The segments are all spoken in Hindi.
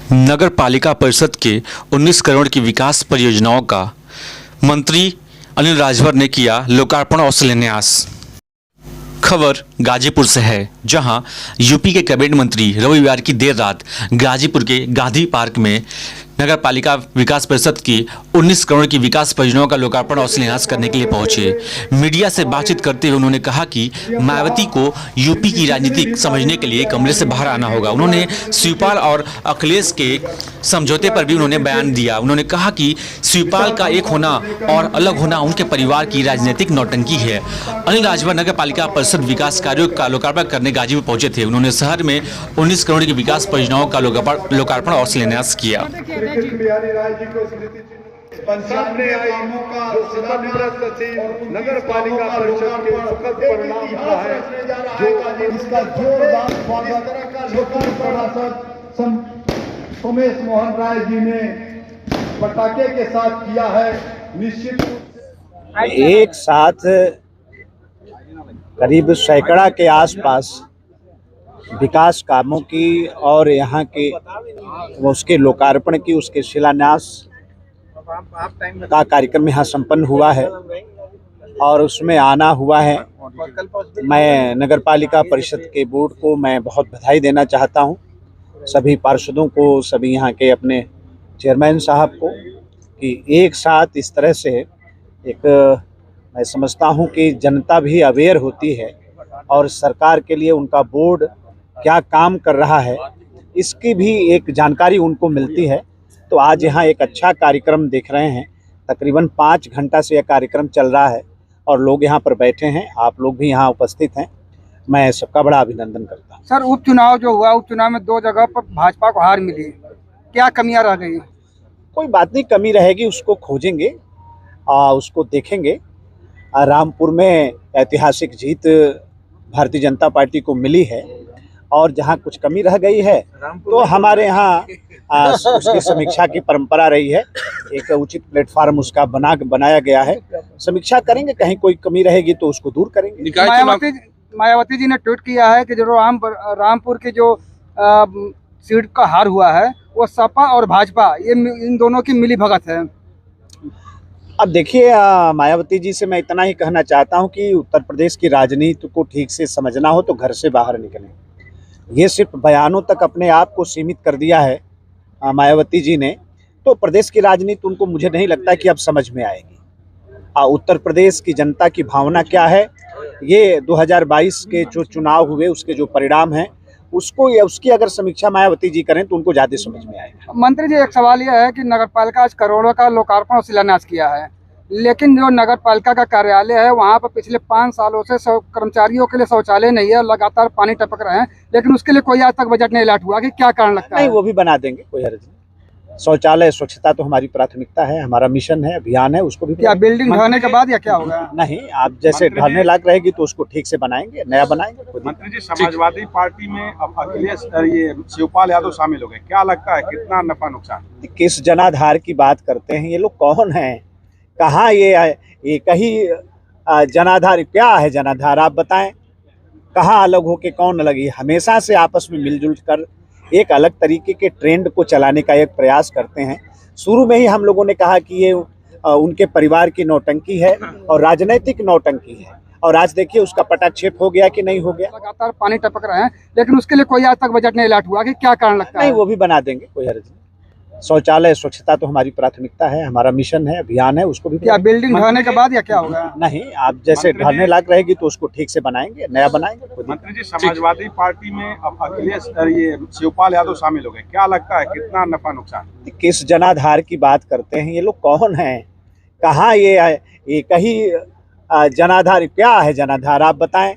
नगर पालिका परिषद के 19 करोड़ की विकास परियोजनाओं का मंत्री अनिल राजभर ने किया लोकार्पण और शिलान्यास। खबर गाजीपुर से है, जहां यूपी के कैबिनेट मंत्री रविवार की देर रात गाजीपुर के गांधी पार्क में नगर पालिका विकास परिषद की 19 करोड़ की विकास परियोजनाओं का लोकार्पण और शिलान्यास करने के लिए पहुंचे। मीडिया से बातचीत करते हुए उन्होंने कहा कि मायावती को यूपी की राजनीति समझने के लिए कमरे से बाहर आना होगा। उन्होंने शिवपाल और अखिलेश के समझौते पर भी उन्होंने बयान दिया। उन्होंने कहा कि शिवपाल का एक होना और अलग होना उनके परिवार की राजनीतिक नौटंकी है। अनिल राजभर नगर पालिका परिषद विकास कार्यों का लोकार्पण करने गाजीपुर पहुंचे थे। उन्होंने शहर में 19 करोड़ की विकास परियोजनाओं का लोकार्पण और शिलान्यास किया। नगर पालिका परिषद के सुखद परिणाम का है, जो इसका जोरदार स्वागत सोमेश मोहन राय जी ने पटाखे के साथ किया है। निश्चित रूप से एक साथ करीब सैकड़ा के आसपास विकास कामों की और यहाँ के उसके लोकार्पण की, उसके शिलान्यास का कार्यक्रम यहाँ संपन्न हुआ है और उसमें आना हुआ है। मैं नगर पालिका परिषद के बोर्ड को मैं बहुत बधाई देना चाहता हूँ, सभी पार्षदों को, सभी यहाँ के अपने चेयरमैन साहब को, कि एक साथ इस तरह से एक मैं समझता हूँ कि जनता भी अवेयर होती है और सरकार के लिए उनका बोर्ड क्या काम कर रहा है इसकी भी एक जानकारी उनको मिलती है। तो आज यहाँ एक अच्छा कार्यक्रम देख रहे हैं। तकरीबन 5 घंटा से यह कार्यक्रम चल रहा है और लोग यहाँ पर बैठे हैं, आप लोग भी यहाँ उपस्थित हैं। मैं सबका बड़ा अभिनंदन करता हूँ। सर, उपचुनाव जो हुआ, उपचुनाव में 2 जगह पर भाजपा को हार मिली, क्या कमियां रह गई? कोई बात नहीं, कमी रहेगी उसको खोजेंगे, उसको देखेंगे। रामपुर में ऐतिहासिक जीत भारतीय जनता पार्टी को मिली है और जहाँ कुछ कमी रह गई है तो हमारे यहाँ उसकी समीक्षा की परंपरा रही है। एक उचित प्लेटफार्म उसका बनाया गया है, समीक्षा करेंगे, कहीं कोई कमी रहेगी तो उसको दूर करेंगे। मायावती जी ने ट्वीट किया है कि जो रामपुर की जो सीट का हार हुआ है वो सपा और भाजपा इन दोनों की मिली भगत है। अब देखिए, मायावती जी से मैं इतना ही कहना चाहता हूं कि उत्तर प्रदेश की राजनीति को ठीक से समझना हो तो घर से बाहर निकलें। ये सिर्फ बयानों तक अपने आप को सीमित कर दिया है मायावती जी ने, तो प्रदेश की राजनीति उनको मुझे नहीं लगता कि अब समझ में आएगी। उत्तर प्रदेश की जनता की भावना क्या है, ये 2022 के जो चुनाव हुए उसके जो परिणाम हैं उसको या उसकी अगर समीक्षा मायावती जी करें तो उनको ज्यादा समझ में आएगा। मंत्री जी, एक सवाल यह है कि नगर पालिका आज करोड़ों का लोकार्पण और शिलान्यास किया है, लेकिन जो नगर पालिका का कार्यालय है वहाँ पर पिछले 5 सालों से कर्मचारियों के लिए शौचालय नहीं है, लगातार पानी टपक रहे हैं, लेकिन उसके लिए कोई आज तक बजट नहीं अलॉट हुआ। कि क्या कारण लगता है? नहीं, वो भी बना देंगे, कोई हर्ज नहीं। शौचालय स्वच्छता तो हमारी प्राथमिकता है, हमारा मिशन है, अभियान है, उसको भी। क्या बिल्डिंग ढहने के बाद या क्या होगा? नहीं, आप जैसे ढहने लायक रहेगी तो उसको ठीक से बनाएंगे, नया बनाएंगे। मंत्री जी, समाजवादी पार्टी में अब अखिलेश ये शिवपाल यादव शामिल हो गए, क्या लगता है कितना नफा नुकसान? किस जनाधार की बात करते हैं ये लोग? कौन है? कहाँ ये कहीं जनाधार क्या है? जनाधार आप बताएं, कहाँ अलग होके कौन अलग? ये हमेशा से आपस में मिलजुल कर एक अलग तरीके के ट्रेंड को चलाने का एक प्रयास करते हैं। शुरू में ही हम लोगों ने कहा कि ये उनके परिवार की नौटंकी है और राजनीतिक नौटंकी है, और आज देखिए उसका पटाक्षेप हो गया कि नहीं हो गया। लगातार पानी टपक रहे हैं, लेकिन उसके लिए कोई आज तक बजट नहीं अलॉट हुआ। कि क्या कारण लगता है? नहीं, वो भी बना देंगे, कोई हर्ज नहीं। शौचालय स्वच्छता तो हमारी प्राथमिकता है, हमारा मिशन है, अभियान है, उसको भी। क्या बिल्डिंग ढहने के बाद या क्या होगा? नहीं, आप जैसे ढहने लायक रहेगी तो उसको ठीक से बनाएंगे, नया बनाएंगे। मंत्री जी, समाजवादी पार्टी में अब अखिलेश ये शिवपाल यादव शामिल हो गए, क्या लगता है कितना नफा नुकसान? किस जनाधार की बात करते हैं ये लोग? कौन है? कहाँ ये कहीं जनाधार क्या है? जनाधार आप बताएं,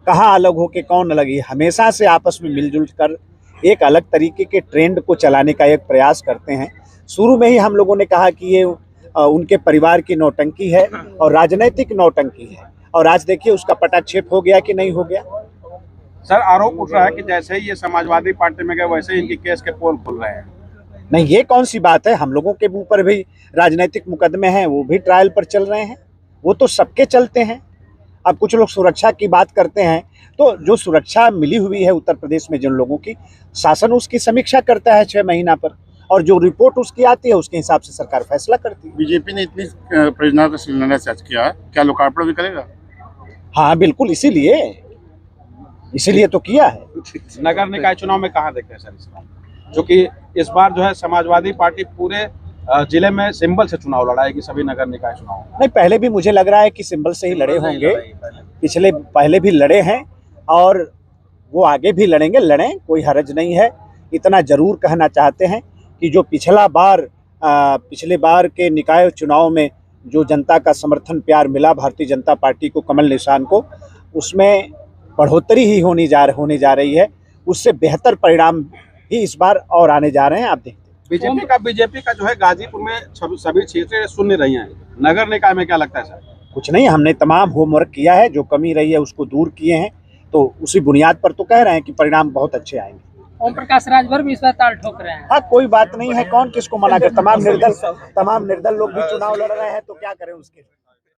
कहाँ अलग होके कौन अलग? ये हमेशा से आपस में मिलजुल कर एक अलग तरीके के ट्रेंड को चलाने का एक प्रयास करते हैं। शुरू में ही हम लोगों ने कहा कि ये उनके परिवार की नौटंकी है और राजनीतिक नौटंकी है, और आज देखिए उसका पटाक्षेप हो गया कि नहीं हो गया। सर, आरोप उठ रहा है कि जैसे ही ये समाजवादी पार्टी में गए वैसे ही इनकी केस के पोल खुल रहे हैं। नहीं, ये कौन सी बात है? हम लोगों के ऊपर भी राजनीतिक मुकदमे हैं, वो भी ट्रायल पर चल रहे हैं, वो तो सबके चलते हैं। अब कुछ लोग सुरक्षा की बात करते हैं, तो जो सुरक्षा मिली हुई है उत्तर प्रदेश में जिन लोगों की, शासन उसकी समीक्षा करता है 6 महीना पर, और जो रिपोर्ट उसकी आती है उसके हिसाब से सरकार फैसला करती है। बीजेपी ने इतनी परियोजनाओं का शिलान्यास आज किया, क्या लोकार्पण भी करेगा? हाँ बिल्कुल, इसीलिए तो किया है। नगर निकाय चुनाव में कहाँ देखते हैं सर इस बार, जो कि इस बार जो है समाजवादी पार्टी पूरे जिले में सिंबल से चुनाव लड़ाएगी, सभी नगर निकाय चुनाव? नहीं, पहले भी मुझे लग रहा है कि सिंबल से ही लड़े होंगे, पहले भी लड़े हैं और वो आगे भी लड़ें, कोई हर्ज नहीं है। इतना जरूर कहना चाहते हैं कि जो पिछले बार के निकाय चुनाव में जो जनता का समर्थन प्यार मिला भारतीय जनता पार्टी को, कमल निशान को, उसमें बढ़ोतरी ही होने जा रही है। उससे बेहतर परिणाम ही इस बार और आने जा रहे हैं, आप देखते हैं। बीजेपी का जो है गाजीपुर में सभी सीटें सुन रही हैं, नगर निकाय में क्या लगता है सर? कुछ नहीं, हमने तमाम होमवर्क किया है, जो कमी रही है उसको दूर किए हैं, तो उसी बुनियाद पर तो कह रहे हैं कि परिणाम बहुत अच्छे आएंगे। ओम प्रकाश राजभर भी इस बार ताल ठोक रहे हैं। हाँ, कोई बात नहीं है, कौन किसको मना कर, तमाम निर्दल लोग भी चुनाव लड़ रहे हैं, तो क्या करें उसके।